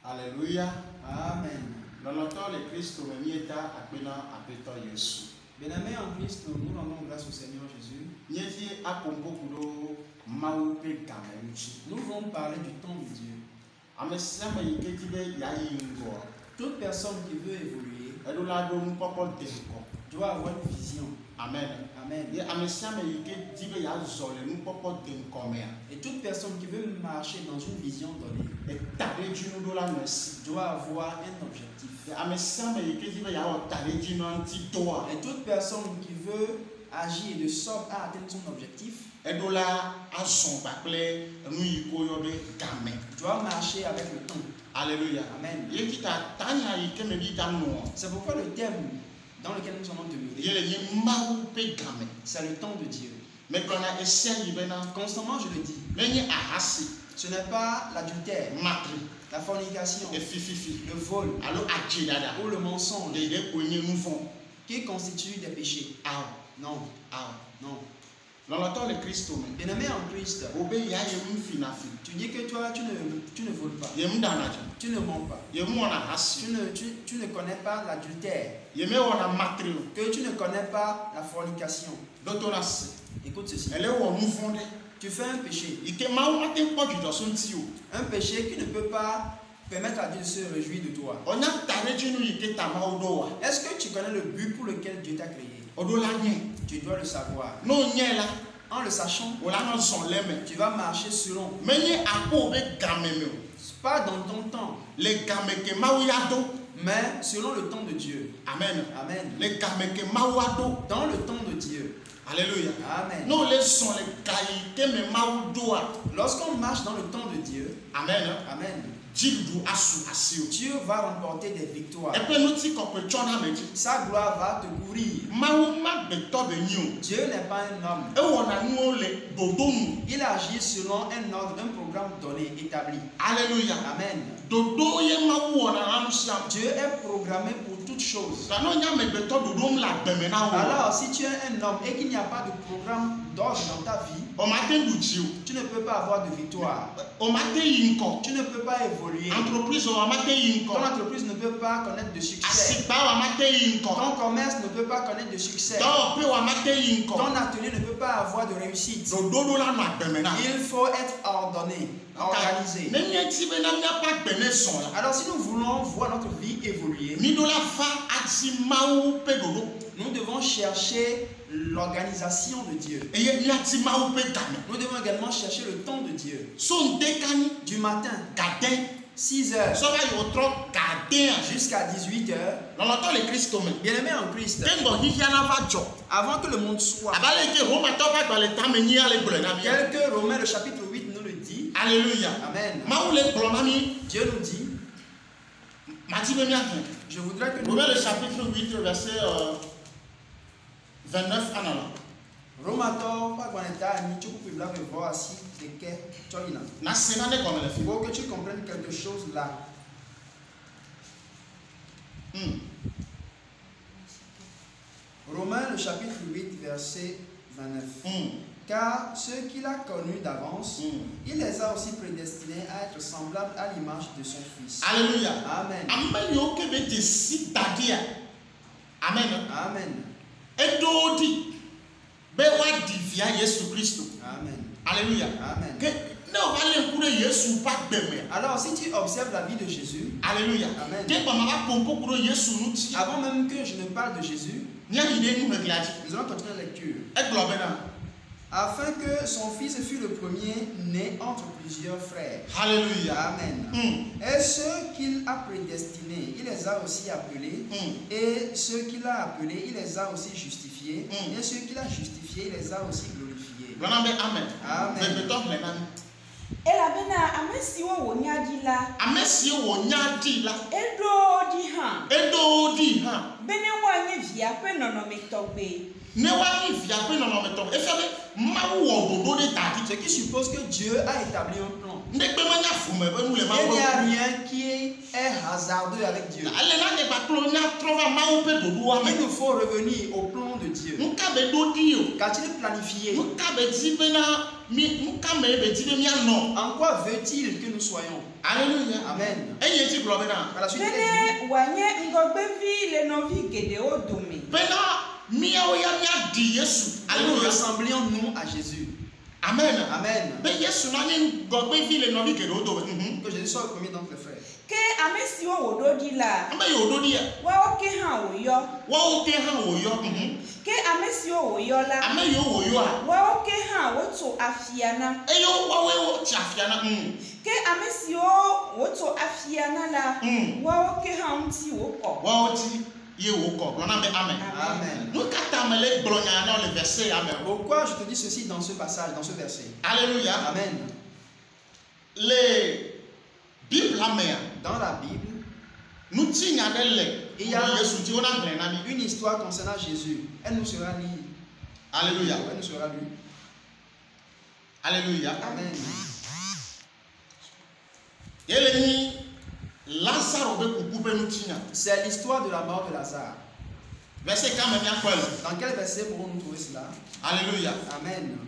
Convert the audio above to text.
Alléluia. Amen. Loloto le Christ mieta apena apeto Yesu. Bien-aimés en Christ, nous rendons grâce au Seigneur Jésus. Nyeti akombo kudo mau pe gameluchi. Nous voulons parler du temps de Dieu. Amesema yiketibe yayi ngo. Toute personne qui veut évoluer Edola do mpoko denko. doit avoir une vision. Amen. Amen. Et amesema yiketibe ya zole mpoko denko mea. Et toute personne qui veut marcher dans une vision donnée Et tare jinu do la merci. doit avoir un objectif. Et amesema yiketibe ya tare jinu anti doa. Et toute personne qui veut agir de sorte à atteindre son objectif Edola ason bakle nu yiko yobe game. doit marcher avec le temps. Alléluia. Amen. Yekita tanya yikeme bita no. C'est pourquoi le thème dans lequel nous allons demeurer, Yele ye mau pe game. c'est le temps de Dieu. Mais quand on essaie yibena Constamment, je le dis, menye ahasi ce n'est pas l'adultère, matri la fornication, e fififi le vol alo ajidada ou le mensonge de konye nufon qui constituent des péchés. aw Non, aw non. loloto le Christ me Bien-aimé en Christ, obe ya ye mfinafi tu dis que toi, tu ne voles pas, ye mdanaje tu ne mens pas, ye mwona hasi tu ne connais pas l'adultère, ye me wona matri que tu ne connais pas la fornication. dotora se Écoute ceci, ele wo nufon de tu fais un péché, ike mau ate poju do sonti o un péché qui ne peut pas permettre à Dieu de se réjouir de toi. onya tare jinu yike tamau do wa Est-ce que tu connais le but pour lequel Dieu t'a créé? odola nye Tu dois le savoir. no nye la En le sachant, ola no son leme tu vas marcher selon, menye apo be game me o pas dans ton temps, le game ke mau ya do mais selon le temps de Dieu. amen Amen. le game ke mau ado Dans le temps de Dieu. alléluia Amen. no le son le kai ke me mau do a Lorsqu'on marche dans le temps de Dieu, amen Amen, jidu asu asio Dieu va remporter des victoires. e pe no ti ko pe chona meji Sa gloire va te couvrir. mau ma be to be nyi o Dieu n'est pas un homme. e wona nu o le dodonu Il agit selon un ordre, un programme donné, établi. alléluia Amen. dodo ye mau wona anu siam Dieu est programmé pour toutes choses. ka no nya me be to dodom la beme na wo Alors, si tu es un homme et qu'il n'y a pas de programme d'ordre dans ta vie, o ma te du ji o tu ne peux pas avoir de victoire. o ma te yi nko Tu ne peux pas évoluer. entreprise o ma te yi nko Ton entreprise ne peut pas connaître de succès. asigba o ma te yi nko Ton commerce ne peut pas connaître de succès. do pe o ma te yi nko Ton atelier ne peut pas avoir de réussite. dodo la na beme na Il faut être ordonné, organisé. ne nye ti be na mia pa bene son la Alors si nous voulons voir notre vie évoluer, mi do la fa ati mau pe dodo nous devons chercher l'organisation de Dieu. eye mi ati mau pe game Nous devons également chercher le temps de Dieu. so nte kani Du matin, gaden 6 heures, so va yo tro gaden jusqu'à 18 heures. loloto le Christ me Bien-aimés en Christ, tembo hihia na va jo avant que le monde soit, abale ke Roma to ba gba le tame nyi ale gbole na mi tel que Romains le chapitre 8 nous le dit, alléluia Amen. mau le gbolo na mi Dieu nous dit, mati be mi ahen je voudrais que nous... Romains le chapitre 8 verset 29 anala Romato, pas qu'on est à ni tu peux là voir si c'est que tu as na sena ne comme le Il fi faut que tu comprennes quelque chose là. Romains le chapitre 8 verset 29. Car ceux qu'il a connus d'avance, il les a aussi prédestinés à être semblables à l'image de son Fils. alléluia Amen. ame yo ke be te si dadia amen Amen. edo di be wa divia Yesu Christ Amen. alléluia Amen. que ne o va le kure Yesu pa gbeme Alors, si tu observes la vie de Jésus, alléluia Amen. ke ba ma pompo kuro Yesu nu ti avant même que je ne parle de Jésus, nya ide nu me gladi nous allons continuer la lecture. e glo be na Afin que son fils fût le premier né entre plusieurs frères. alléluia Amen. Et ceux qu'il a prédestinés, il les a aussi appelés. Et ceux qu'il a appelés, il les a aussi justifiés. Et ceux qu'il a justifiés, il les a aussi glorifiés. Bana be amen Amen. be to me na Elabena amesiwo wonyadi la amesi wo nya di la edo di ha edo di ha bene wanye via pe nonometogbe ne wa ni via pe no me to e fe be ma wo dodo de tadi Ce qui suppose que Dieu a établi un plan. ne pe ma nya fu me be nu le ma Il wo n'y a rien qui est hasardeux avec Dieu. ale na de ba klo nya trova ma wo pe dodo wa Il me nous faut revenir au plan de Dieu. nka be do di o Qu'a-t-il planifié? nka be ti be na mi nka me be ti be mi ano En quoi veut-il que nous soyons? Alléluia. Amen. Et il dit gloire maintenant. Par la suite, il est dit, Nene wanye ngogbevi le novi gedewo dome. Maintenant, miaou ya mia di Yesu. nous Alléluia. ressemblions nous à Jésus. Amen. Amen. Mais Yesu n'a ni gogbe vi le novi ke do do. Que Jésus soit le premier d'entre les frères. Ke amesi wo wododi la. Ame yo do dia. Wa oke ha wo yo. Wa o te ha wo yo. Ke amesi wo yo la. Ame yo wo yo a. Wa oke ha wo to afiana. Eyo wa we wo chafia na. Ke amesi wo to afiana la. Wa oke ha unti wo ko. Wa o ti ye wo ko. Lona be amen. Amen. Nous kata me le glonya dans le verset amen. Pourquoi je te dis ceci dans ce passage, dans ce verset? Alléluia. Amen. Les Bible amen. Dans la Bible, Nous tignons il y a Yesu ti ona glen na bi. une histoire concernant Jésus. Elle nous sera lue. Alléluia. Elle nous sera lue. Alléluia. Amen. Yeleni Lazare be kuku be nous tignons. C'est l'histoire de la mort de Lazare. Verset quand même bien quoi. Dans quel verset pourrons-nous trouver cela? Alléluia. Amen.